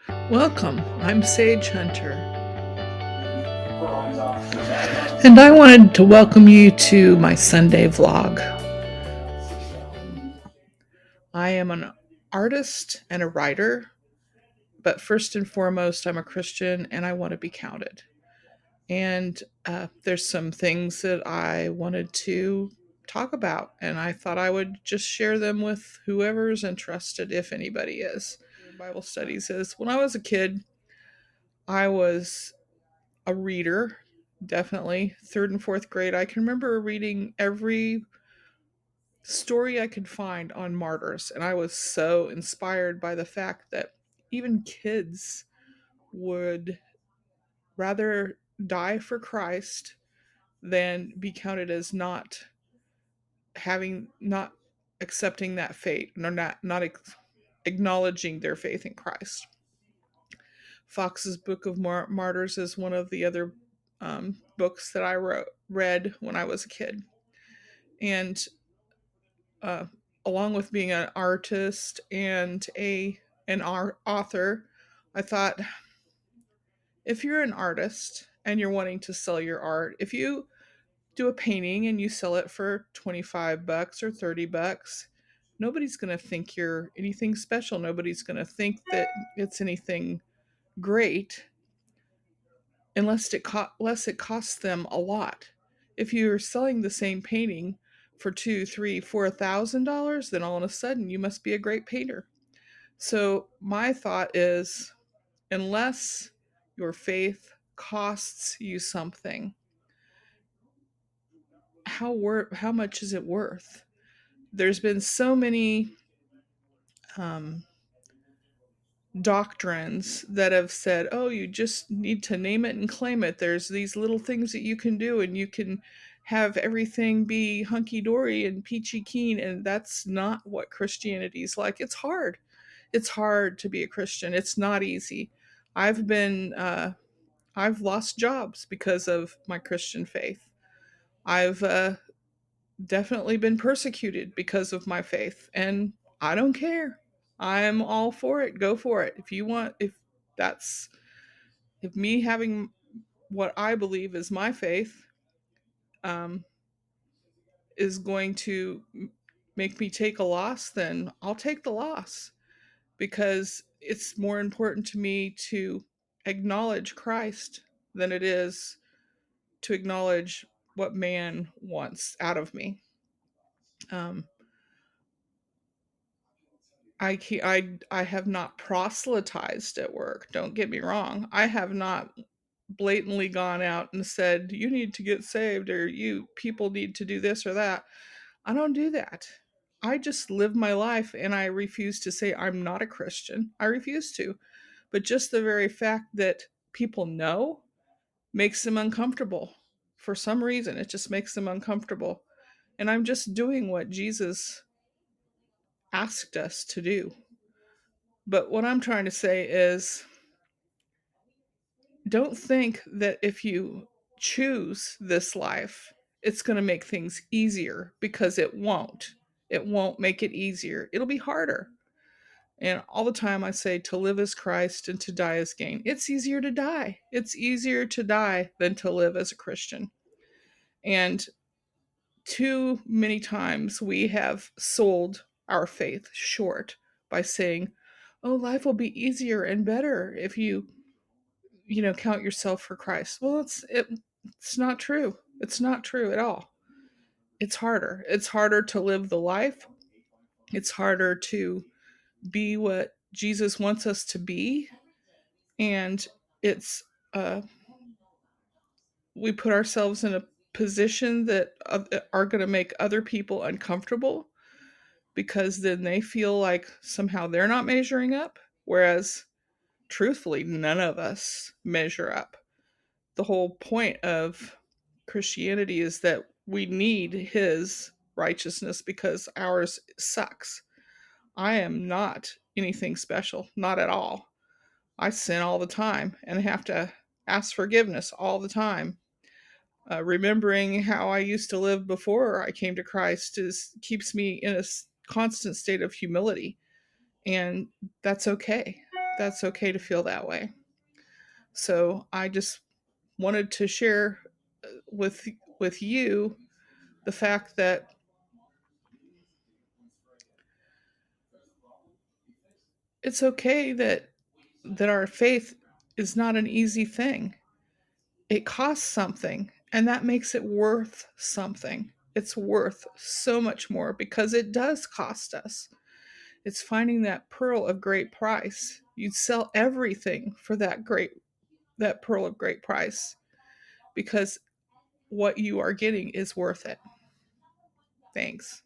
Welcome, I'm Sage Hunter, and I wanted to welcome you to my Sunday vlog. I am an artist and a writer, but first and foremost, I'm a Christian and I want to be counted. And there's some things that I wanted to talk about, and I thought I would just share them with whoever's interested, if anybody is. Bible studies is when I was a kid, I was a reader, definitely. Third and fourth grade, I can remember reading every story I could find on martyrs, and I was so inspired by the fact that even kids would rather die for Christ than be counted as not accepting that fate, or not acknowledging their faith in Christ. Fox's Book of Martyrs is one of the other books that I read when I was a kid. And uh, along with being an artist and an author, I thought, if you're an artist and you're wanting to sell your art, if you do a painting and you sell it for 25 bucks or 30 bucks, nobody's going to think you're anything special. Nobody's going to think that it's anything great unless it costs them a lot. If you're selling the same painting for two, three, $4,000, then all of a sudden you must be a great painter. So my thought is, unless your faith costs you something, how much is it worth? There's been so many um, doctrines that have said, oh, you just need to name it and claim it. There's these little things that you can do, and you can have everything be hunky dory and peachy keen. And that's not what Christianity is like. It's hard. It's hard to be a Christian. It's not easy. I've been, I've lost jobs because of my Christian faith. I've definitely been persecuted because of my faith, and I don't care. I'm all for it. Go for it. If you want, that's, if me having what I believe is my faith um, is going to make me take a loss, then I'll take the loss, because it's more important to me to acknowledge Christ than it is to acknowledge what man wants out of me. Um, I have not proselytized at work. Don't get me wrong. I have not blatantly gone out and said you need to get saved, or you people need to do this or that. I don't do that. I just live my life, and I refuse to say I'm not a Christian. I refuse to. But just the very fact that people know makes them uncomfortable. For some reason, it just makes them uncomfortable. And I'm just doing what Jesus asked us to do. But what I'm trying to say is, don't think that if you choose this life, it's going to make things easier, because it won't. It won't make it easier. It'll be harder. And all the time I say, to live as Christ and to die as gain. It's easier to die. It's easier to die than to live as a Christian. And too many times we have sold our faith short by saying, oh, life will be easier and better if you count yourself for Christ. Well, it's not true. It's not true at all. It's harder. It's harder to live the life. It's harder to be what Jesus wants us to be, and it's uh we put ourselves in a position that are going to make other people uncomfortable, because then they feel like somehow they're not measuring up, whereas truthfully none of us measure up. The whole point of Christianity is that we need his righteousness because ours sucks. I am not anything special, not at all. I sin all the time and have to ask forgiveness all the time. Remembering how I used to live before I came to Christ keeps me in a constant state of humility, and that's okay. That's okay to feel that way. So I just wanted to share with you the fact that it's okay that our faith is not an easy thing. It costs something, and that makes it worth something. It's worth so much more because it does cost us. It's finding that pearl of great price. You'd sell everything for that pearl of great price because what you are getting is worth it. Thanks.